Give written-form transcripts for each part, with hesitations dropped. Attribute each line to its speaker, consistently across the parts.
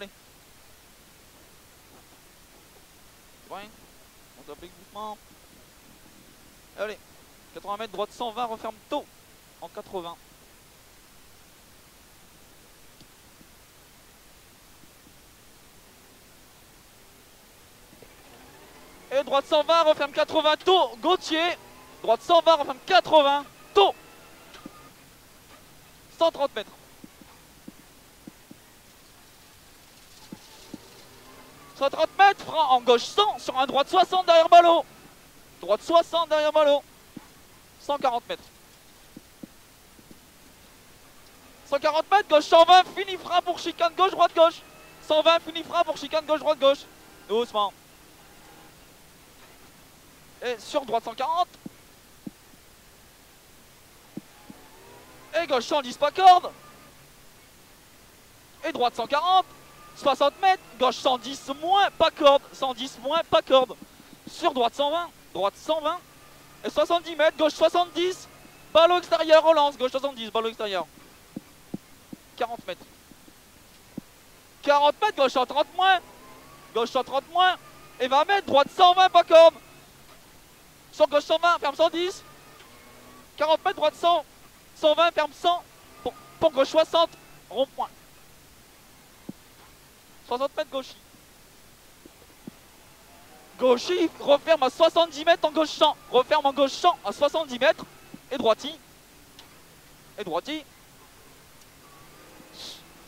Speaker 1: Allez. Ouais. On doit appliquer doucement. Allez. 80 mètres, droite 120, referme tôt. En 80. Et droite 120, referme 80, tôt. Gauthier. Droite 120, referme 80, tôt. 130 mètres. 130 mètres, frein en gauche 100 sur un droite 60 derrière ballot. Droite 60 derrière ballot. 140 mètres. 140 mètres, gauche 120, fini frein pour chicane gauche, droite gauche. 120, fini frein pour chicane gauche, droite gauche. Doucement. Et sur droite 140. Et gauche 110, pas corde. Et droite 140. 60 mètres, gauche 110 moins, pas corde. 110 moins, pas corde. Sur droite 120, droite 120. Et 70 mètres, gauche 70. Ballot extérieur, relance, gauche 70, ballot extérieur. 40 mètres. 40 mètres, gauche 130 moins. Gauche 130 moins. Et 20 mètres, droite 120, pas corde. Sur gauche 120, ferme 110. 40 mètres, droite 100. 120, ferme 100. Pour gauche 60, rond-point. 60 mètres, gauchis. Gauchis, referme à 70 mètres en gauche 100. Referme en gauche 100 à 70 mètres. Et droiti. Et droiti.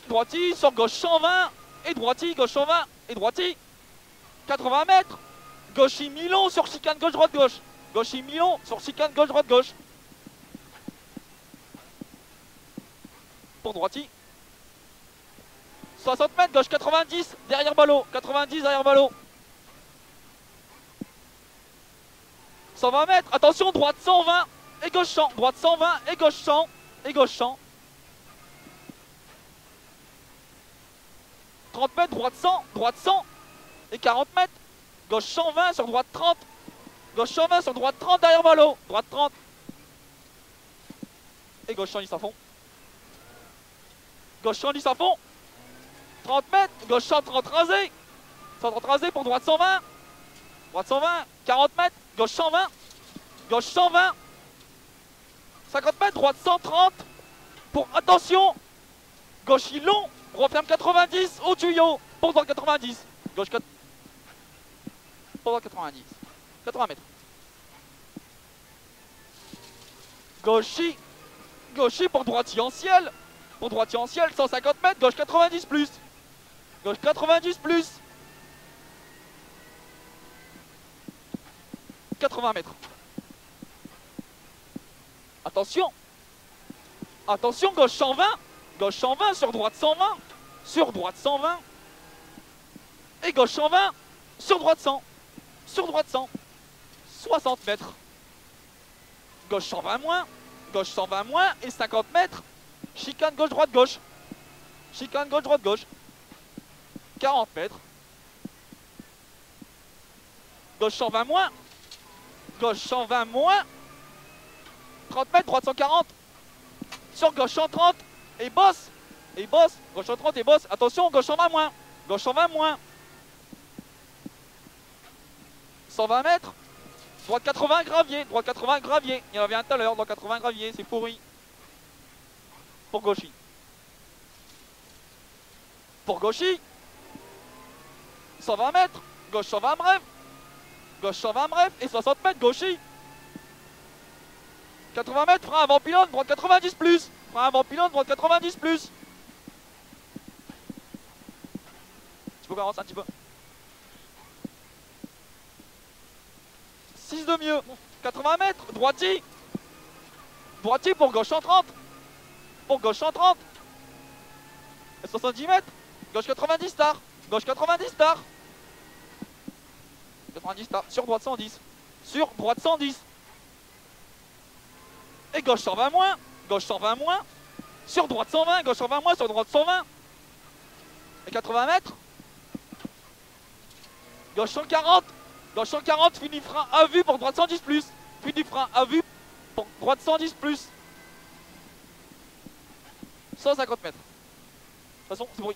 Speaker 1: Droiti sur gauche 120. Et droiti, gauche 120. Et droiti. 80 mètres. Gauchis Milon sur chicane gauche, droite, gauche. Gauchis Milon sur chicane gauche, droite, gauche. Pour droiti. 60 mètres, gauche 90, derrière ballot. 90 derrière ballot. 120 mètres, attention, droite 120 et gauche 100. Droite 120 et gauche 100. Et gauche 100. 30 mètres, droite 100, droite 100. Et 40 mètres, gauche 120 sur droite 30. Gauche 120 sur droite 30 derrière ballot. Droite 30. Et gauche 110 à fond. Gauche 110 à fond. 30 mètres, gauche 130 rasé. 130 rasé pour droite 120. Droite 120, 40 mètres, gauche 120. Gauche 120. 50 mètres, droite 130. Pour attention. Gauche long, referme 90 au tuyau. Pour droite 90. Gauche 4. Pour droite 90. 80 mètres. Gauchy. Gauchy pour droitier en ciel. Pour droitier en ciel, 150 mètres, gauche 90 plus. Gauche 90 plus. 80 mètres. Attention. Attention, gauche 120. Gauche 120 sur droite 120. Sur droite 120. Et gauche 120 sur droite 100. Sur droite 100. 60 mètres. Gauche 120 moins. Gauche 120 moins et 50 mètres. Chicane gauche, droite, gauche. Chicane gauche, droite, gauche. 40 mètres. Gauche 120 moins. Gauche 120 moins. 30 mètres, droite 140. Sur gauche 130. Et bosse. Et bosse. Gauche 130 et bosse. Attention, gauche 120 moins. Gauche 120 moins. 120 mètres. Droite 80 gravier. Droite 80 gravier. Il y en avait un tout à l'heure. Droite 80 gravier. C'est pourri. Pour Gauchy. Pour Gauchy. 120 mètres. Gauche 120 bref. Gauche 120 bref. Et 60 mètres Gauchy. 80 mètres. Frein avant pylône. Droite 90 plus. Frein avant pylône. Droite 90 plus. Tu peux commencer un petit peu. 6 de mieux. 80 mètres. Droitier. Droitier pour gauche 130. Pour gauche 130. Et 70 mètres. Gauche 90 star. Gauche 90 star. 90 star. Sur droite 110. Sur droite 110. Et gauche 120 moins. Gauche 120 moins. Sur droite 120. Gauche 120 moins. Sur droite 120. Et 80 mètres. Gauche 140. Gauche 140. Fini frein à vue pour droite 110 plus. Fini frein à vue pour droite 110 plus. 150 mètres. De toute façon, c'est bruit.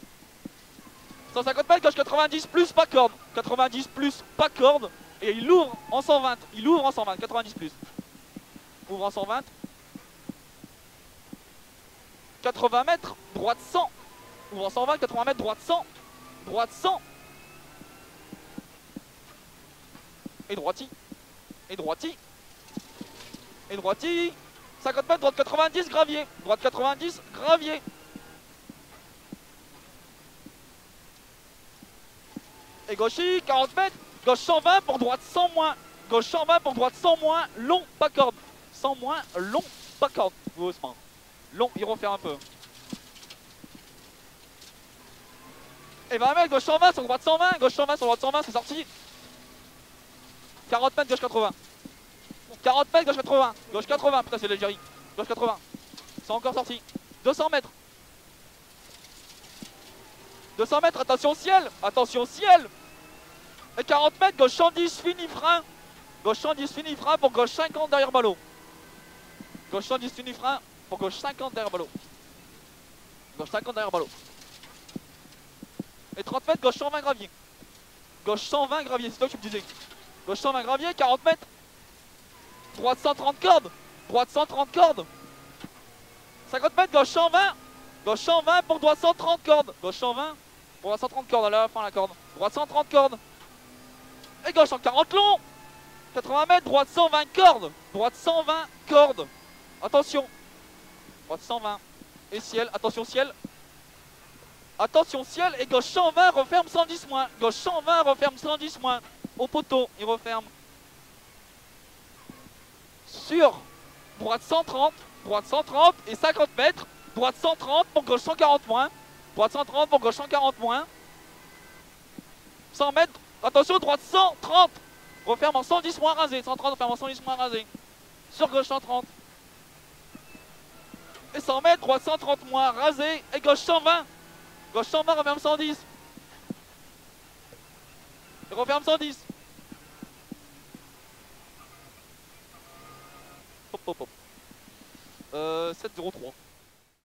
Speaker 1: 150 mètres, gauche 90 plus pas corde. 90 plus pas corde. Et il ouvre en 120. Il ouvre en 120. 90 plus. Ouvre en 120. 80 mètres, droite 100. Ouvre en 120, 80 mètres, droite 100. Droite 100. Et droiti. Et droiti. Et droiti. 50 mètres, droite 90, gravier. Droite 90, gravier. Et gauchi, 40 mètres. Gauche 120 pour droite 100 moins. Gauche 120 pour droite 100 moins. Long, pas corde. 100 moins, long, pas corde. Doucement. Long, il refait un peu. Et 20 mètres, gauche 120 sur droite 120. Gauche 120 sur droite 120, c'est sorti. 40 mètres, gauche 80. 40 mètres, gauche 80. Gauche 80, putain, c'est l'Algérie. Gauche 80. C'est encore sorti. 200 mètres. 200 mètres, attention ciel. Attention ciel. Et 40 mètres, gauche 110, fini frein. Gauche 110, fini frein pour gauche 50 derrière ballot. Gauche 110, fini frein pour gauche 50 derrière ballot. Gauche 50 derrière ballot. Et 30 mètres, gauche 120 gravier. Gauche 120 gravier, c'est toi que tu me disais. Gauche 120 gravier, 40 mètres. Droite 130 cordes. Droite 130 cordes. 50 mètres, gauche 120. Gauche 120 pour droite 130 cordes. Gauche 120 pour droite 130 cordes. À la fin, la corde. Droite 130 cordes. Et gauche 140 long. 80 mètres, droite 120 cordes. Droite 120 cordes. Attention. Droite 120. Et ciel, attention ciel. Attention ciel. Et gauche 120 referme 110 moins. Gauche 120 referme 110 moins. Au poteau, il referme. Sur droite 130. Droite 130 et 50 mètres. Droite 130 pour gauche 140 moins. Droite 130 pour gauche 140 moins. 100 mètres. Attention, droite 130. Referme en 110 moins rasé. 130 referme en 110 moins rasé. Sur gauche 130. Et 100 mètres, droite 130 moins rasé. Et gauche 120. Gauche 120 referme 110. Et referme 110. Hop hop hop. 7,03.